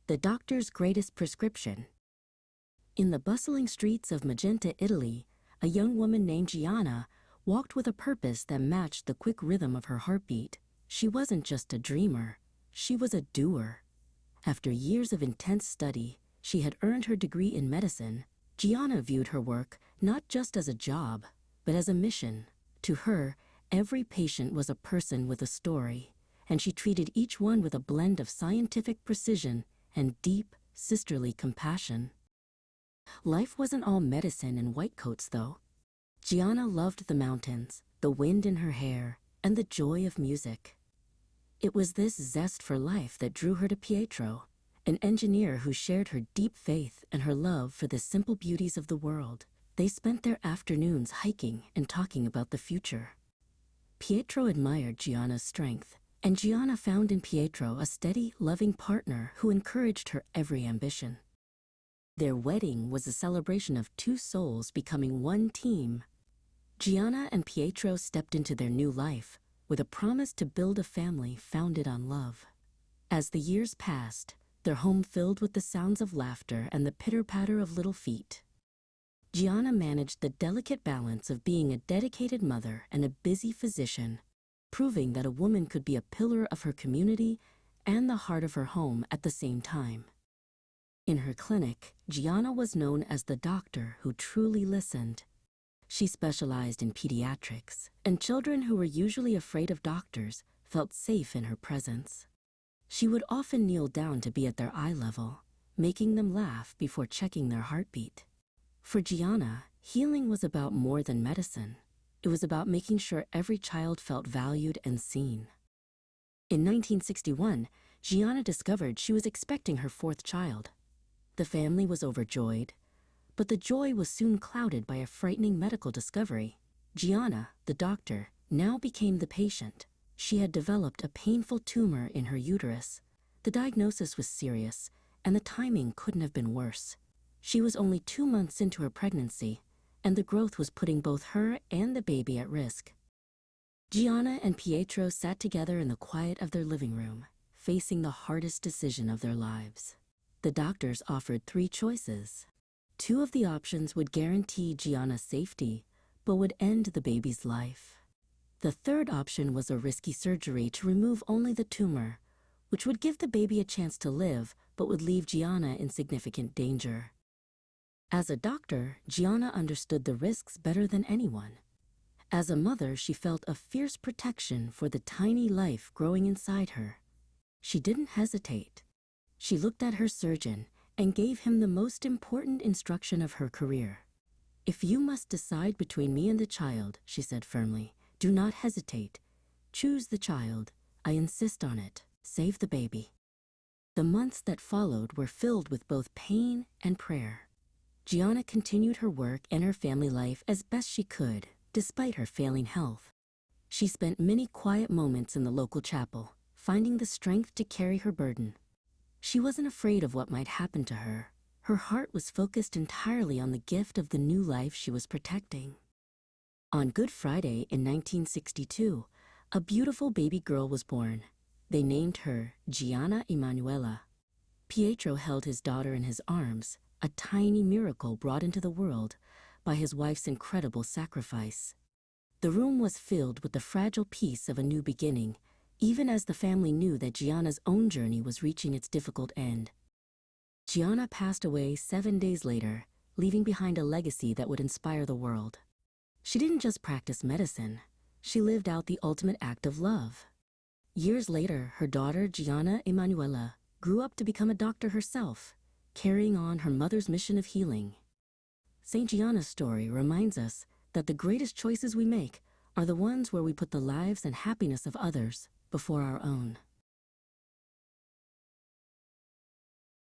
the doctor's greatest prescription. In the bustling streets of Magenta, Italy, a young woman named Gianna walked with a purpose that matched the quick rhythm of her heartbeat. She wasn't just a dreamer, she was a doer. After years of intense study, she had earned her degree in medicine. Gianna viewed her work not just as a job, but as a mission. To her, every patient was a person with a story, and she treated each one with a blend of scientific precision and deep, sisterly compassion. Life wasn't all medicine and white coats, though. Gianna loved the mountains, the wind in her hair, and the joy of music. It was this zest for life that drew her to Pietro, an engineer who shared her deep faith and her love for the simple beauties of the world. They spent their afternoons hiking and talking about the future. Pietro admired Gianna's strength, and Gianna found in Pietro a steady, loving partner who encouraged her every ambition. Their wedding was a celebration of two souls becoming one team. Gianna and Pietro stepped into their new life with a promise to build a family founded on love. As the years passed, their home filled with the sounds of laughter and the pitter-patter of little feet. Gianna managed the delicate balance of being a dedicated mother and a busy physician, proving that a woman could be a pillar of her community and the heart of her home at the same time. In her clinic, Gianna was known as the doctor who truly listened. She specialized in pediatrics, and children who were usually afraid of doctors felt safe in her presence. She would often kneel down to be at their eye level, making them laugh before checking their heartbeat. For Gianna, healing was about more than medicine. It was about making sure every child felt valued and seen. In 1961, Gianna discovered she was expecting her fourth child. The family was overjoyed, but the joy was soon clouded by a frightening medical discovery. Gianna, the doctor, now became the patient. She had developed a painful tumor in her uterus. The diagnosis was serious, and the timing couldn't have been worse. She was only 2 months into her pregnancy, and the growth was putting both her and the baby at risk. Gianna and Pietro sat together in the quiet of their living room, facing the hardest decision of their lives. The doctors offered 3 choices. 2 of the options would guarantee Gianna's safety, but would end the baby's life. The third option was a risky surgery to remove only the tumor, which would give the baby a chance to live, but would leave Gianna in significant danger. As a doctor, Gianna understood the risks better than anyone. As a mother, she felt a fierce protection for the tiny life growing inside her. She didn't hesitate. She looked at her surgeon and gave him the most important instruction of her career. "If you must decide between me and the child," she said firmly, "do not hesitate. Choose the child. I insist on it. Save the baby." The months that followed were filled with both pain and prayer. Gianna continued her work and her family life as best she could, despite her failing health. She spent many quiet moments in the local chapel, finding the strength to carry her burden. She wasn't afraid of what might happen to her. Her heart was focused entirely on the gift of the new life she was protecting. On Good Friday in 1962, a beautiful baby girl was born. They named her Gianna Emanuela. Pietro held his daughter in his arms, a tiny miracle brought into the world by his wife's incredible sacrifice. The room was filled with the fragile peace of a new beginning, even as the family knew that Gianna's own journey was reaching its difficult end. Gianna passed away 7 days later, leaving behind a legacy that would inspire the world. She didn't just practice medicine, she lived out the ultimate act of love. Years later, her daughter, Gianna Emanuela, grew up to become a doctor herself, carrying on her mother's mission of healing. St. Gianna's story reminds us that the greatest choices we make are the ones where we put the lives and happiness of others before our own.